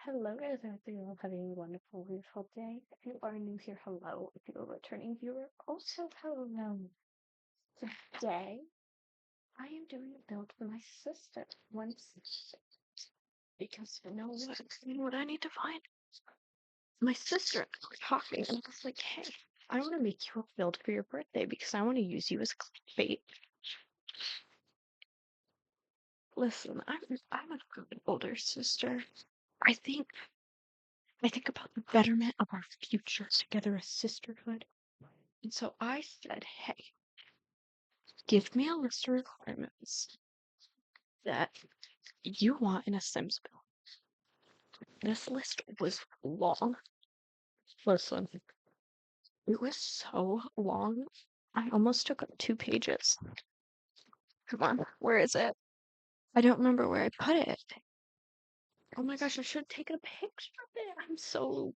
Hello guys, I hope you're all having a wonderful, beautiful day. If you are new here, hello. If you're a returning viewer, also hello. Today, I am doing a build for my sister. Because you know what I need to find? My sister and I were talking, and I was like, hey, I want to make you a build for your birthday because I want to use you as clickbait. Listen, I'm a good older sister. I think about the betterment of our future together as sisterhood. And so I said, hey, give me a list of requirements that you want in a Sims build. This list was long. Listen, it was so long. I almost took up 2 pages. Come on, where is it? I don't remember where I put it. Oh my gosh, I should have taken a picture of it. I'm so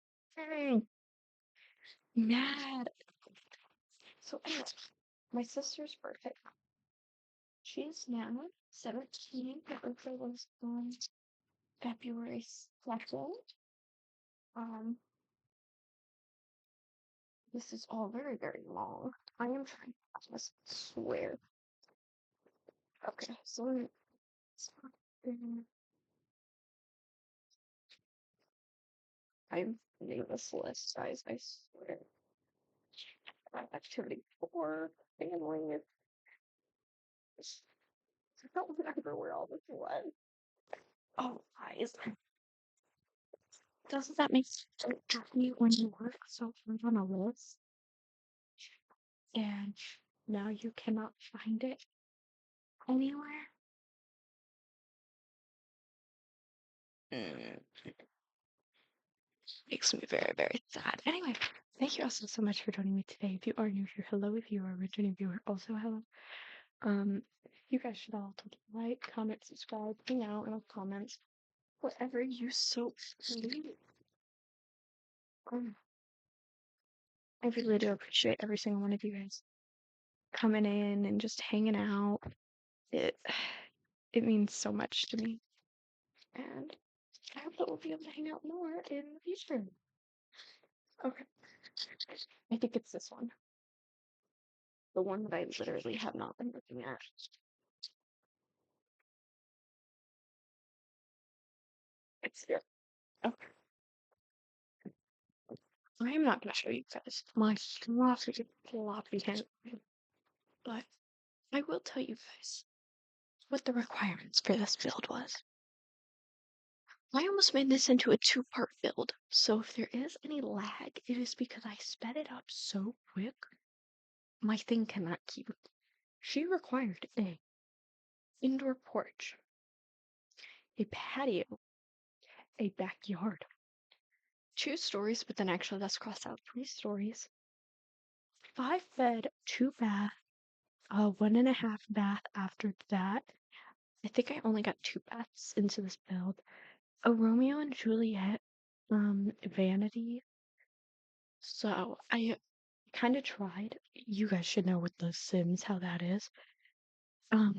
mad. So anyway, my sister's birthday. She's now 17. Her birthday was on February 2nd. This is all very, very long. I am trying to just swear. Okay, so I'm finding this list, guys, I swear. Activity 4, family. I don't remember where all this was. Oh, guys. Doesn't that make sense when you work so hard on a list and now you cannot find it anywhere? Makes me very, very sad. Anyway, thank you also so much for joining me today. If you are new here, hello. If you are a returning viewer, also hello. You guys should all like, comment, subscribe, hang out in the comments, whatever you so please. I really do appreciate every single one of you guys coming in and just hanging out. It means so much to me, and I hope that we'll be able to hang out more in the future. Okay, I think it's this one. The one that I literally have not been looking at. It's here. Okay. I am not going to show you guys my floppy hand, but I will tell you guys what the requirements for this build was. I almost made this into a 2-part build, so if there is any lag, it is because I sped it up so quick, my thing cannot keep. She required a indoor porch, a patio, a backyard, 2 stories, but then actually that's crossed out 3 stories, 5-bed, 2-bath, 1.5 bath after that. I think I only got 2 baths into this build. A Romeo and Juliet vanity. So I kind of tried. You guys should know with The Sims how that is. A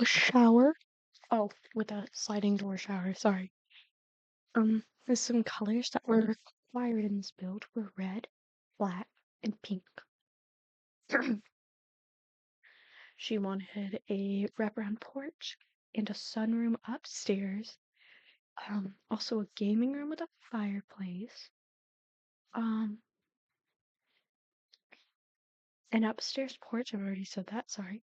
shower. Oh, with a sliding door shower, sorry. There's some colors that were required in this build were red, black, and pink. She wanted a wraparound porch and a sunroom upstairs. Also a gaming room with a fireplace. An upstairs porch, I've already said that, sorry.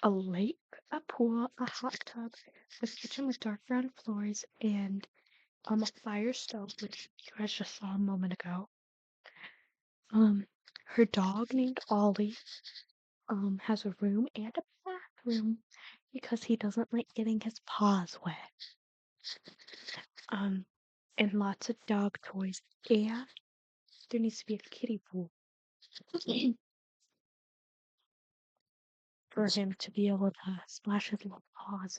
A lake, a pool, a hot tub, a kitchen with dark brown floors, and a fire stove, which you guys just saw a moment ago. Her dog named Ollie, has a room and a bathroom because he doesn't like getting his paws wet. And lots of dog toys, and there needs to be a kiddie pool for him to be able to splash his little paws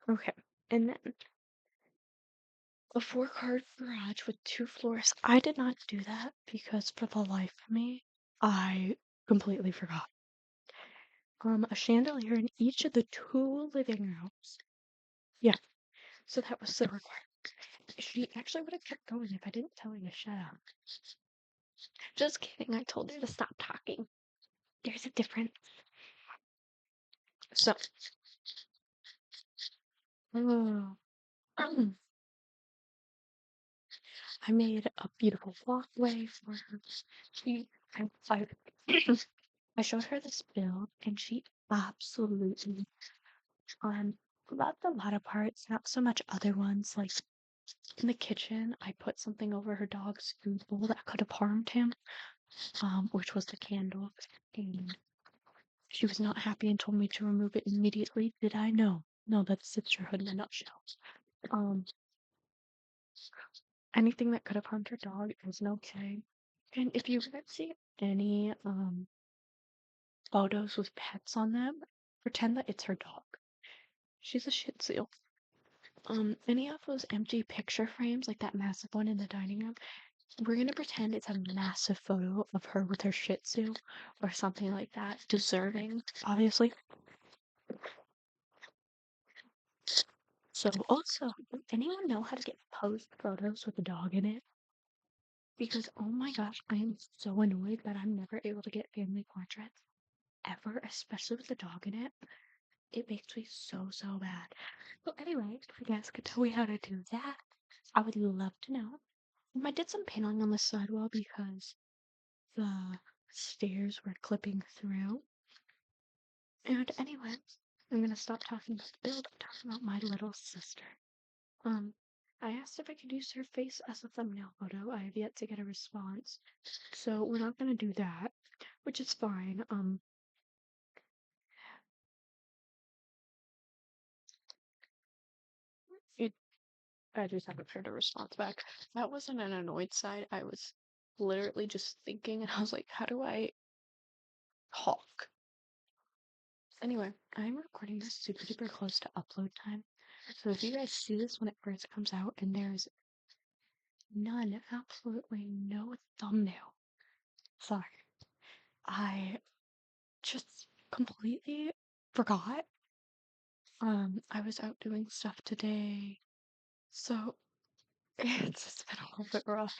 in. Okay, and then a 4-car garage with 2 floors. I did not do that because for the life of me, I completely forgot. a chandelier in each of the 2 living rooms. Yeah, so that was the requirement. She actually would have kept going if I didn't tell her to shut up. Just kidding, I told her to stop talking. There's a difference. So, oh, I made a beautiful walkway for her. She, I, I showed her this build, and she absolutely loved a lot of parts, not so much other ones. Like in the kitchen, I put something over her dog's food bowl that could have harmed him, which was the candle. And she was not happy and told me to remove it immediately. Did I? No. No, that's sisterhood in a nutshell. Um, Anything that could have harmed her dog isn't okay. And if you guys see any photos with pets on them, pretend that it's her dog. She's a Shih Tzu. Any of those empty picture frames, like that massive one in the dining room, we're gonna pretend it's a massive photo of her with her Shih Tzu or something like that, deserving, obviously. So also, does anyone know how to get post photos with a dog in it? Because oh my gosh, I am so annoyed that I'm never able to get family portraits ever, especially with the dog in it. It makes me so, so bad. Well, anyway, if you guys could tell me how to do that, I would love to know. I did some paneling on the sidewall because the stairs were clipping through. And anyway, I'm gonna stop talking about the build and talk about my little sister. Um, I asked if I could use her face as a thumbnail photo. I have yet to get a response, so we're not gonna do that, which is fine. It I just haven't heard a response back. That wasn't an annoyed side. I was literally just thinking, and I was like, how do I talk? Anyway, I'm recording this super duper close to upload time. So if you guys see this when it first comes out and there's none, absolutely no thumbnail, sorry. I just completely forgot. I was out doing stuff today, so it's just been a little bit rough.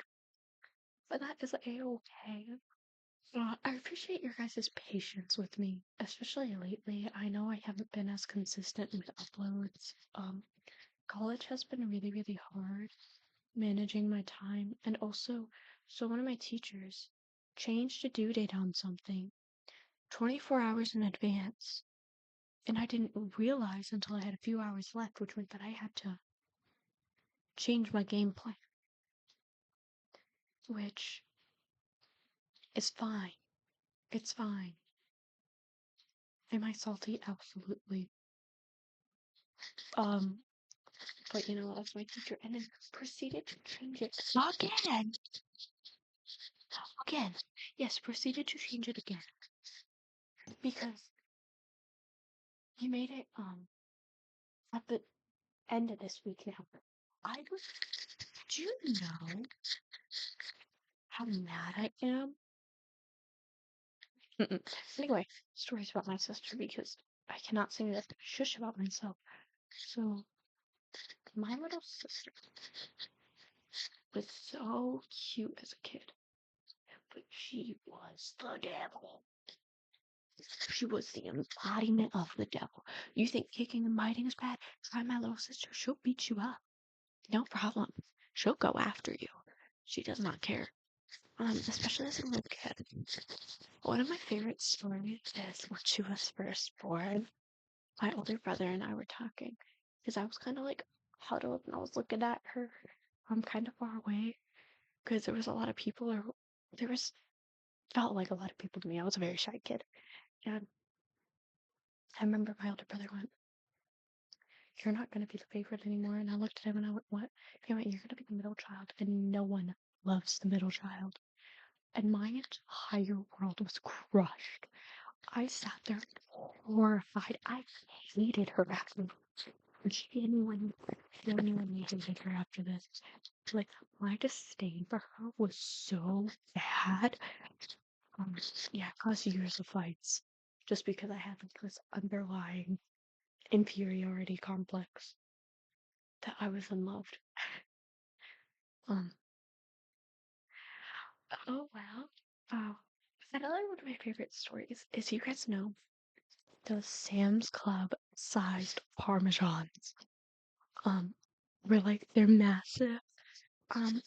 But that is a-okay. I appreciate your guys' patience with me, especially lately. I know I haven't been as consistent with uploads. College has been really, really hard managing my time, and also, so one of my teachers changed a due date on something 24 hours in advance, and I didn't realize until I had a few hours left, which meant that I had to change my game plan, which is fine. It's fine. Am I salty? Absolutely. Um, but you know, that's my teacher, and then proceeded to change it again. Again. Yes, proceeded to change it again. Because he made it, at the end of this week now. I was, do you know how mad I am? Anyway, stories about my sister because I cannot sing that shush about myself. So, my little sister was so cute as a kid, but she was the devil. She was the embodiment of the devil. You think kicking and biting is bad? Try my little sister. She'll beat you up. No problem. She'll go after you. She does not care. Especially as a little kid. One of my favorite stories is when she was first born. My older brother and I were talking because I was kind of like huddled and I was looking at her from kind of far away because there was a lot of people, or there was felt like a lot of people to me. I was a very shy kid, and I remember my older brother went, "You're not gonna be the favorite anymore." And I looked at him and I went, "What?" He went, "You're gonna be the middle child, and no one loves the middle child." And my entire world was crushed. I sat there horrified. I hated her after genuinely hated her after this. Like, my disdain for her was so bad. Yeah, it caused years of fights. just because I had like this underlying inferiority complex that I was unloved. Um, oh well. Oh, another one of my favorite stories is you guys know those Sam's Club sized Parmesans. Um, where like they're massive. Um,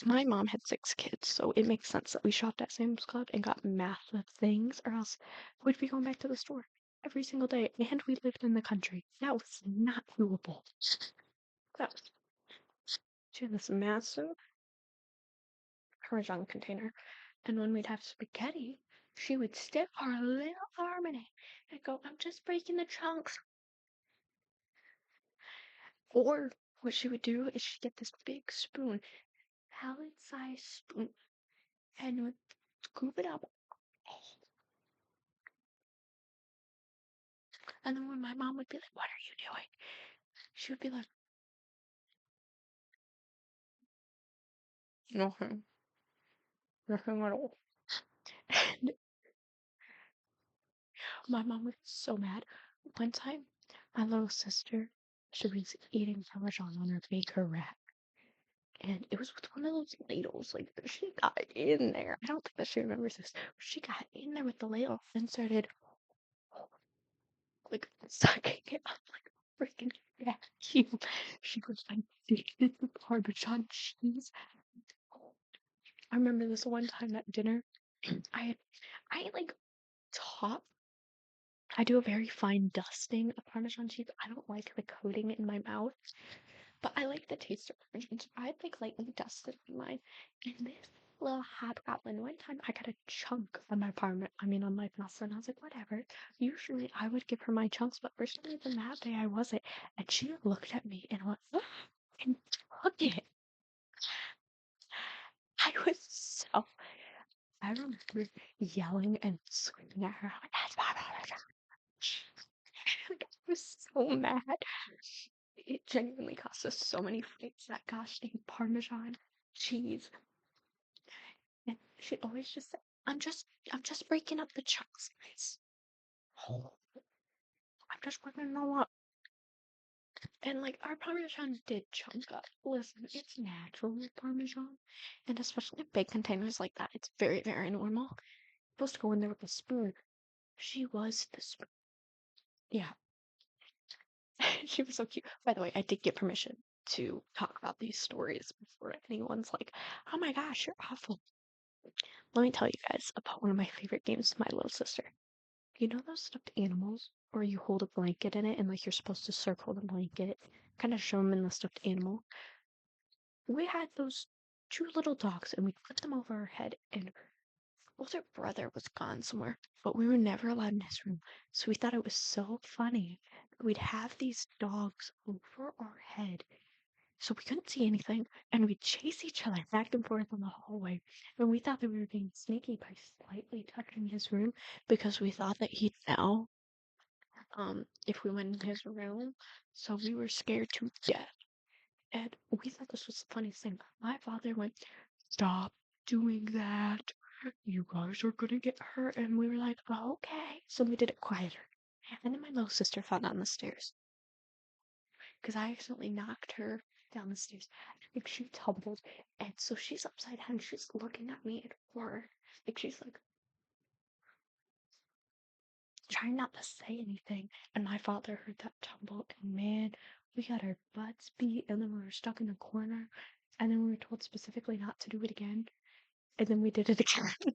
my mom had 6 kids, so it makes sense that we shopped at Sam's Club and got massive things, or else we'd be going back to the store every single day. And we lived in the country. That was not doable. That was she had this massive Parmesan container, and when we'd have spaghetti, she would stick her little arm in it and go, "I'm just breaking the chunks." Or what she would do is she'd get this big spoon, pallet-sized spoon, and would scoop it up. And then when my mom would be like, "What are you doing?" She would be like, "Nothing, nothing at all." And my mom was so mad. One time, my little sister, she was eating Parmesan on her baker rack, and it was with one of those ladles. Like, she got in there. I don't think that she remembers this. She got in there with the ladle and started, like, sucking it up like a freaking vacuum. She was addicted to Parmesan cheese. I remember this one time at dinner. I I like top. I do a very fine dusting of Parmesan cheese. I don't like the coating in my mouth, but I like the taste of Parmesan. So I'd like lightly dusted mine. And this little hobgoblin, one time I got a chunk on my on my pasta, and I was like, whatever. Usually I would give her my chunks, but for some reason that day I wasn't. And she looked at me and went, "Ah," and took it. I was so, I remember yelling and screaming at her. Like, "That's my Parmesan." Like, I was so mad. It genuinely cost us so many fights, that gosh dang Parmesan cheese. And she always just said, I'm just breaking up the chunks, guys. Oh, I'm just breaking them up. And like our Parmesan did chunk up. Listen, it's natural with Parmesan. And especially in big containers like that, it's very, very normal. You're supposed to go in there with a spoon. She was the spoon. Yeah. She was so cute. By the way, I did get permission to talk about these stories before anyone's like, "Oh my gosh, you're awful." Let me tell you guys about one of my favorite games with my little sister. You know those stuffed animals where you hold a blanket in it and like you're supposed to circle the blanket, kind of show them in the stuffed animal? We had those two little dogs and we put them over our head, and older brother was gone somewhere, but we were never allowed in his room. So we thought it was so funny. We'd have these dogs over our head so we couldn't see anything, and we'd chase each other back and forth in the hallway. And we thought that we were being sneaky by slightly touching his room because we thought that he'd know if we went in his room. So we were scared to death. And we thought this was the funniest thing. My father went, "Stop doing that. You guys are gonna get hurt." And we were like, "Oh, okay." So we did it quieter. And then my little sister fell down the stairs because I accidentally knocked her down the stairs. I think she tumbled. And so she's upside down. She's looking at me in horror. Like she's like trying not to say anything. And my father heard that tumble. And man, we got our butts beat. And then we were stuck in a corner. And then we were told specifically not to do it again. And then we did it again.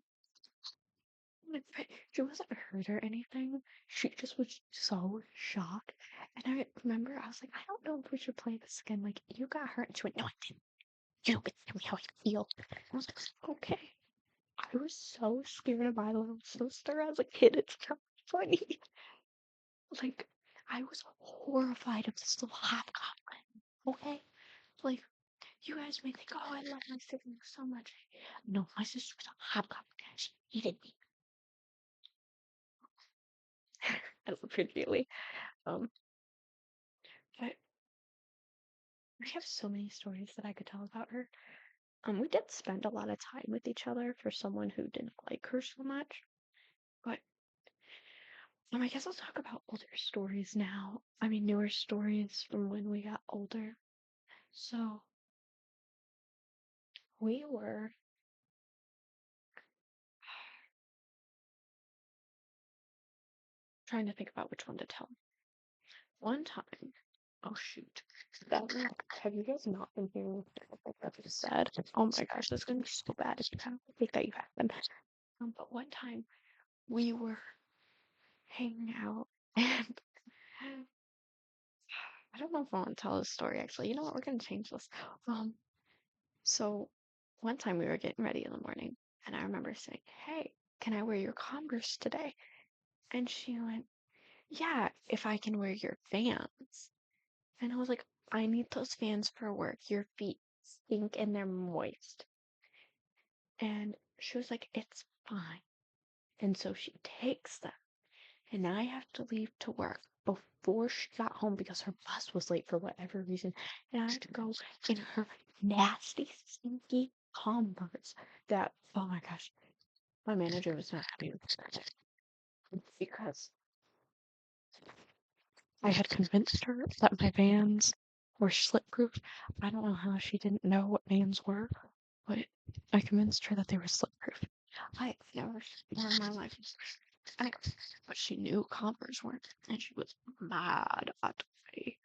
But she wasn't hurt or anything. She just was so shocked. And I remember I was like, "I don't know if we should play this again. Like, you got hurt." And she went, "No, I didn't. You, it's tell me how you feel." I was like, "Okay." I was so scared of my little sister as a kid. It's not funny. Like, I was horrified of this little hobgoblin. Okay? Like, you guys may think, "Oh, I love my sibling so much." No, my sister was a hobgoblin. She hated me. I love her dearly. Um, but I have so many stories that I could tell about her. We did spend a lot of time with each other for someone who didn't like her so much. But I guess I'll talk about older stories now. I mean, newer stories from when we got older. So we were trying to think about which one to tell. One time, oh shoot, that have you guys not been hearing what I just said? Oh my gosh, this is gonna be so bad if you haven't. I think that you have been. But one time we were hanging out, and I don't know if I want to tell this story actually. You know what? We're gonna change this. So one time we were getting ready in the morning, and I remember saying, "Hey, can I wear your Converse today?" And she went, "Yeah, if I can wear your Vans." And I was like, "I need those Vans for work. Your feet stink and they're moist." And she was like, "It's fine." And so she takes them, and I have to leave to work before she got home because her bus was late for whatever reason. And I had to go in her nasty, stinky Converse that, oh my gosh, my manager was not happy with that because I had convinced her that my Vans were slip-proof. I don't know how she didn't know what Vans were, but I convinced her that they were slip-proof. I've never seen in my life. Anyway, but she knew Converse weren't, and she was mad at me.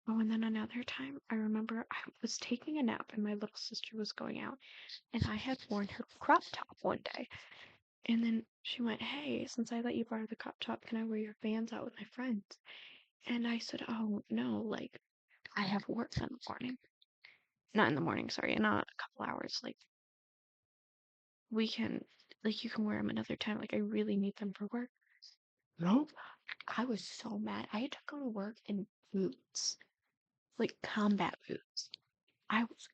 Oh, and then another time, I remember I was taking a nap, and my little sister was going out, and I had worn her crop top one day. And then she went, "Hey, since I let you borrow the crop top, can I wear your Vans out with my friends?" And I said, "Oh, no, like, I have work in the morning." Not in the morning, sorry, in a couple hours. Like, we can, like, you can wear them another time. Like, I really need them for work. Nope. I was so mad. I had to go to work in boots, like combat boots. I was,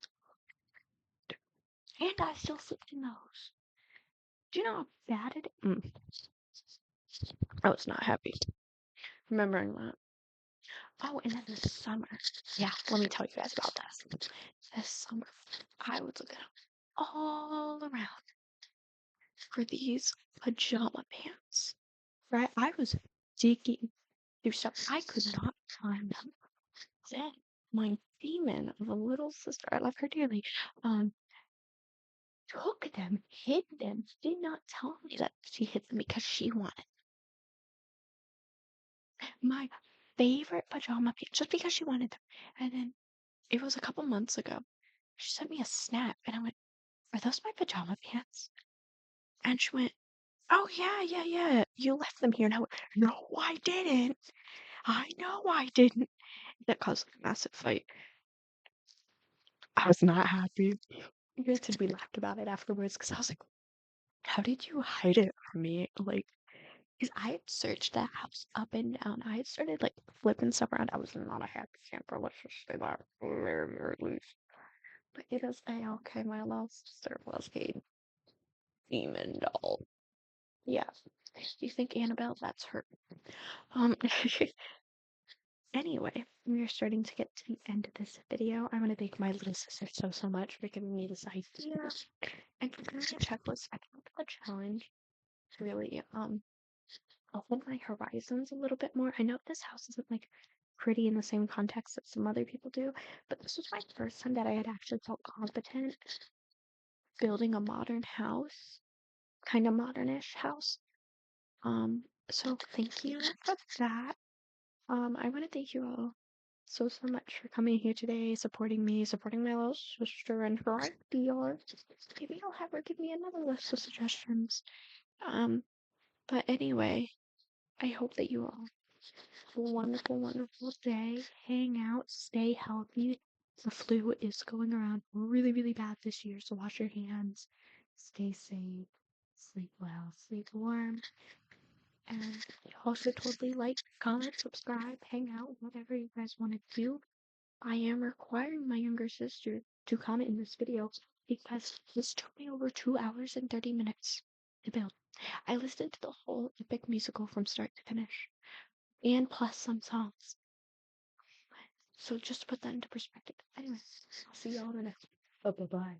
and I still slipped in those. Do you know how bad it is? I was not happy remembering that. Oh, and then this summer, yeah, let me tell you guys about this. This summer, I was looking all around for these pajama pants, right? I was digging through stuff. I could not find them. Then my demon of a little sister, I love her dearly, um, took them, hid them, did not tell me that she hid them because she wanted my favorite pajama pants just because she wanted them. And then it was a couple months ago. She sent me a snap, and I went, "Are those my pajama pants?" And she went, "Oh, yeah, yeah, yeah. You left them here." And I went, "No, I didn't. I know I didn't." That caused like, a massive fight. I was not happy. Granted, we laughed about it afterwards because I was like, "How did you hide it from me?" Like, because I had searched that house up and down. I had started like flipping stuff around. I was not a happy camper. Let's just say that very, very least. But it is a-okay. My little sister was a demon doll. Yeah. You think Annabelle? That's her. Um, anyway, we are starting to get to the end of this video. I want to thank my little sister so much for giving me this idea and for doing a checklist. I think the challenge really open my horizons a little bit more. I know this house isn't like pretty in the same context that some other people do, but this was my first time that I had actually felt competent building a modern house, kind of modernish house. So thank you for that. I want to thank you all so much for coming here today, supporting me, supporting my little sister and her ideas. Maybe I'll have her give me another list of suggestions. But anyway, I hope that you all have a wonderful, wonderful day. Hang out, stay healthy. The flu is going around really, really bad this year, so wash your hands, stay safe, sleep well, sleep warm. And also totally like, comment, subscribe, hang out, whatever you guys want to do. I am requiring my younger sister to comment in this video because this took me over 2 hours and 30 minutes to build. I listened to the whole epic musical from start to finish, and plus some songs. So just to put that into perspective. Anyways, I'll see y'all in the next. Bye bye.